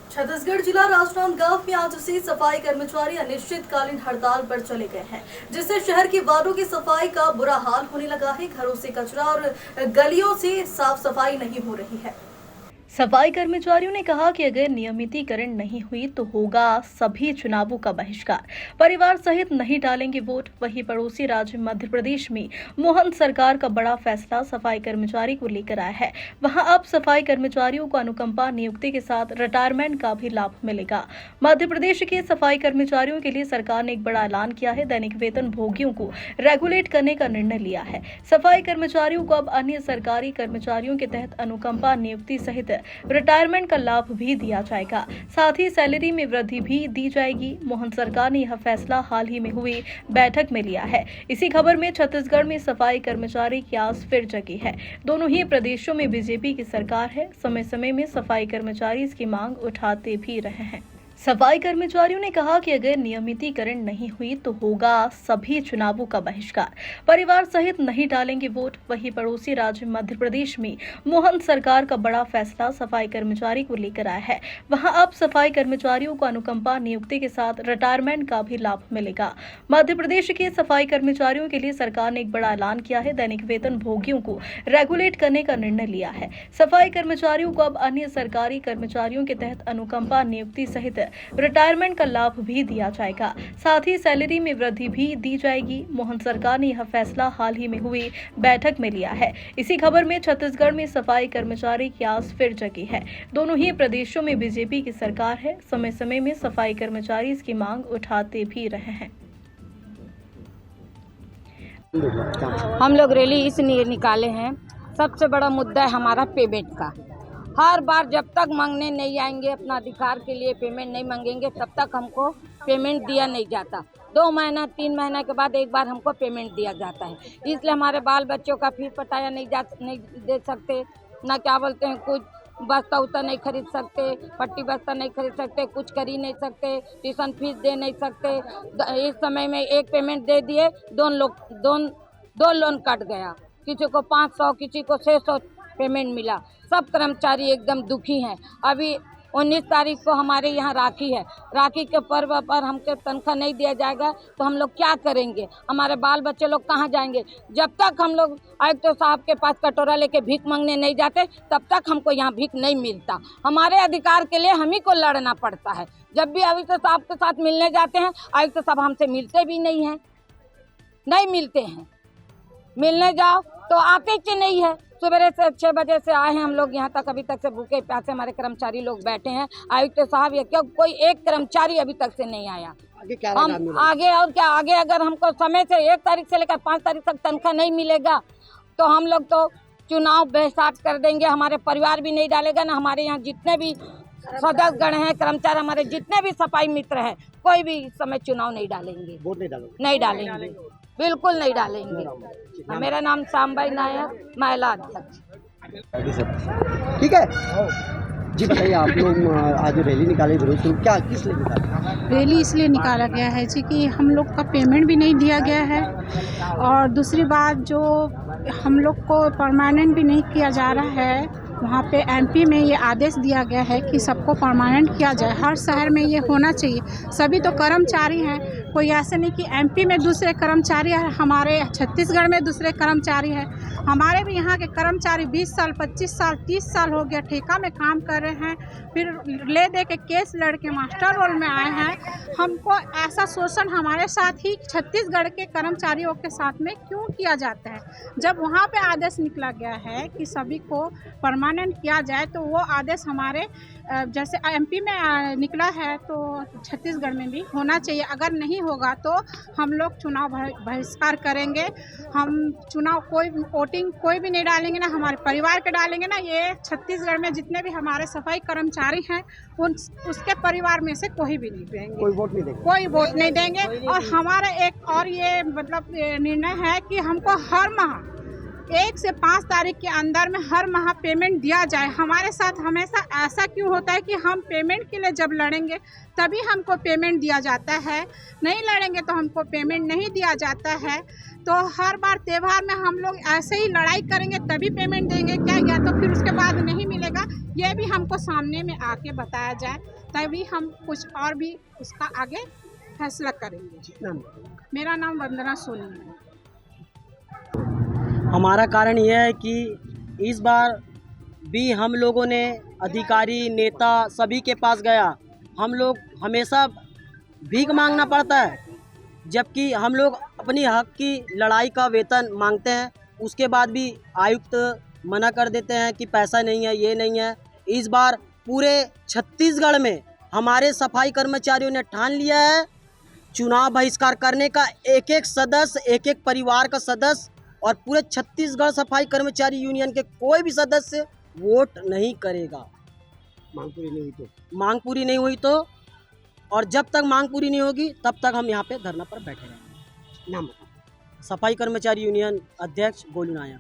छत्तीसगढ़ जिला राजनांदगांव में आज से सफाई कर्मचारी अनिश्चितकालीन हड़ताल पर चले गए हैं, जिससे शहर की वार्डों की सफाई का बुरा हाल होने लगा है। घरों से कचरा और गलियों से साफ सफाई नहीं हो रही है। सफाई कर्मचारियों ने कहा कि अगर नियमितीकरण नहीं हुई तो होगा सभी चुनावों का बहिष्कार। परिवार सहित नहीं डालेंगे वोट। वहीं पड़ोसी राज्य मध्य प्रदेश में मोहन सरकार का बड़ा फैसला सफाई कर्मचारी को लेकर आया है। वहां अब सफाई कर्मचारियों को अनुकंपा नियुक्ति के साथ रिटायरमेंट का भी लाभ मिलेगा। मध्य प्रदेश के सफाई कर्मचारियों के लिए सरकार ने एक बड़ा ऐलान किया है। दैनिक वेतन भोगियों को रेगुलेट करने का निर्णय लिया है। सफाई कर्मचारियों को अब अन्य सरकारी कर्मचारियों के तहत अनुकंपा नियुक्ति सहित रिटायरमेंट का लाभ भी दिया जाएगा। साथ ही सैलरी में वृद्धि भी दी जाएगी। मोहन सरकार ने यह फैसला हाल ही में हुई बैठक में लिया है। इसी खबर में छत्तीसगढ़ में सफाई कर्मचारी की आस फिर जगी है। दोनों ही प्रदेशों में बीजेपी की सरकार है। समय समय में सफाई कर्मचारी इसकी मांग उठाते भी रहे हैं। सफाई कर्मचारियों ने कहा कि अगर नियमितीकरण नहीं हुई तो होगा सभी चुनावों का बहिष्कार। परिवार सहित नहीं डालेंगे वोट। वहीं पड़ोसी राज्य मध्य प्रदेश में मोहन सरकार का बड़ा फैसला सफाई कर्मचारी को लेकर आया है। वहां अब सफाई कर्मचारियों को अनुकंपा नियुक्ति के साथ रिटायरमेंट का भी लाभ मिलेगा। मध्य प्रदेश के सफाई कर्मचारियों के लिए सरकार ने एक बड़ा ऐलान किया है। दैनिक वेतन भोगियों को रेगुलेट करने का निर्णय लिया है। सफाई कर्मचारियों को अब अन्य सरकारी कर्मचारियों के तहत अनुकंपा नियुक्ति सहित रिटायरमेंट का लाभ भी दिया जाएगा। साथ ही सैलरी में वृद्धि भी दी जाएगी। मोहन सरकार ने यह फैसला हाल ही में हुई बैठक में लिया है। इसी खबर में छत्तीसगढ़ में सफाई कर्मचारी की आस फिर जगी है। दोनों ही प्रदेशों में बीजेपी की सरकार है। समय समय में सफाई कर्मचारी इसकी मांग उठाते भी रहे हैं। हम लोग रैली इसलिए निकाले हैं, सबसे बड़ा मुद्दा है हमारा पेमेंट का। हर बार जब तक मांगने नहीं आएंगे, अपना अधिकार के लिए पेमेंट नहीं मांगेंगे, तब तक हमको पेमेंट दिया नहीं जाता। 2 महीना 3 महीना के बाद एक बार हमको पेमेंट दिया जाता है। इसलिए हमारे बाल बच्चों का फीस पटाया नहीं दे सकते, ना क्या बोलते हैं, कुछ बस्ता उस्ता नहीं खरीद सकते, पट्टी बस्ता नहीं खरीद सकते, कुछ कर ही नहीं सकते, ट्यूशन फीस दे नहीं सकते। इस समय में एक पेमेंट दे दिए, दो लोन कट गया। किसी को 500, किसी को 600 पेमेंट मिला। सब कर्मचारी एकदम दुखी हैं। अभी 19 तारीख को हमारे यहाँ राखी है। राखी के पर्व पर हमको तनख्वाह नहीं दिया जाएगा तो हम लोग क्या करेंगे? हमारे बाल बच्चे लोग कहाँ जाएंगे? जब तक हम लोग आयुक्त साहब के पास कटोरा लेके भीख मांगने नहीं जाते, तब तक हमको यहाँ भीख नहीं मिलता। हमारे अधिकार के लिए हम ही को लड़ना पड़ता है। जब भी आयुक्त साहब के साथ मिलने जाते हैं, आयुक्त साहब हमसे मिलते भी नहीं हैं, नहीं मिलते हैं। मिलने जाओ तो आते ही नहीं है। सवेरे से 6 बजे से आए हैं हम लोग यहाँ तक, अभी तक से भूखे प्यासे हमारे कर्मचारी लोग बैठे हैं। आयुक्त साहब या क्यों कोई एक कर्मचारी अभी तक से नहीं आया। हम आगे और क्या, आगे अगर हमको समय से 1 तारीख से लेकर 5 तारीख तक तनख्वाह नहीं मिलेगा तो हम लोग तो चुनाव बहिष्कार कर देंगे। हमारे परिवार भी नहीं डालेगा, ना हमारे यहाँ जितने भी सदस्यगण हैं, कर्मचारी, हमारे जितने भी सफाई मित्र हैं, कोई भी इस समय चुनाव नहीं डालेंगे। वोट नहीं डालेंगे, बिल्कुल नहीं डालेंगे। मेरा नाम शामबाई नायक, महिला अध्यक्ष। ठीक है जी, बताइए आप लोग आज रैली निकाले विरोध तो क्या किस लिए निकाले? रैली इसलिए निकाला गया है जी कि हम लोग का पेमेंट भी नहीं दिया गया है, और दूसरी बात जो हम लोग को परमानेंट भी नहीं किया जा रहा है। वहाँ पे एमपी में ये आदेश दिया गया है कि सबको परमानेंट किया जाए। हर शहर में ये होना चाहिए। सभी तो कर्मचारी हैं, कोई ऐसे नहीं कि एमपी में दूसरे कर्मचारी है, हमारे छत्तीसगढ़ में दूसरे कर्मचारी हैं। हमारे भी यहाँ के कर्मचारी 20 साल 25 साल 30 साल हो गया ठेका में काम कर रहे हैं, फिर ले दे के केस लड़के मास्टर रोल में आए हैं। हमको ऐसा शोषण हमारे साथ ही छत्तीसगढ़ के कर्मचारियों के साथ में क्यों किया जाता है? जब वहाँ पे आदेश निकला गया है कि सभी को परमानेंट किया जाए, तो वो आदेश हमारे जैसे एमपी में निकला है तो छत्तीसगढ़ में भी होना चाहिए। अगर नहीं होगा तो हम लोग चुनाव बहिष्कार करेंगे। हम चुनाव वोटिंग कोई भी नहीं डालेंगे, ना हमारे परिवार के डालेंगे, ना ये छत्तीसगढ़ में जितने भी हमारे सफाई कर्मचारी हैं उसके परिवार में से कोई भी नहीं देंगे, कोई वोट नहीं देंगे। और हमारा एक और ये मतलब निर्णय है कि हमको हर माह 1 से 5 तारीख के अंदर में हर माह पेमेंट दिया जाए। हमारे साथ हमेशा ऐसा क्यों होता है कि हम पेमेंट के लिए जब लड़ेंगे तभी हमको पेमेंट दिया जाता है, नहीं लड़ेंगे तो हमको पेमेंट नहीं दिया जाता है। तो हर बार त्यौहार में हम लोग ऐसे ही लड़ाई करेंगे तभी पेमेंट देंगे क्या? गया तो फिर उसके बाद नहीं मिलेगा, ये भी हमको सामने में आके बताया जाए, तभी हम कुछ और भी उसका आगे फैसला करेंगे। नाम मेरा नाम वंदना सोनी है। हमारा कारण यह है कि इस बार भी हम लोगों ने अधिकारी नेता सभी के पास गया, हम लोग हमेशा भीख मांगना पड़ता है, जबकि हम लोग अपनी हक की लड़ाई का वेतन मांगते हैं, उसके बाद भी आयुक्त मना कर देते हैं कि पैसा नहीं है, ये नहीं है। इस बार पूरे छत्तीसगढ़ में हमारे सफाई कर्मचारियों ने ठान लिया है चुनाव बहिष्कार करने का, एक एक सदस्य, एक एक परिवार का सदस्य और पूरे छत्तीसगढ़ सफाई कर्मचारी यूनियन के कोई भी सदस्य वोट नहीं करेगा। मांग पूरी नहीं हुई तो मांग पूरी नहीं हुई तो, और जब तक मांग पूरी नहीं होगी तब तक हम यहाँ पे धरना पर बैठे रहेंगे। नाम बताओ। सफाई कर्मचारी यूनियन अध्यक्ष गोलू नायक।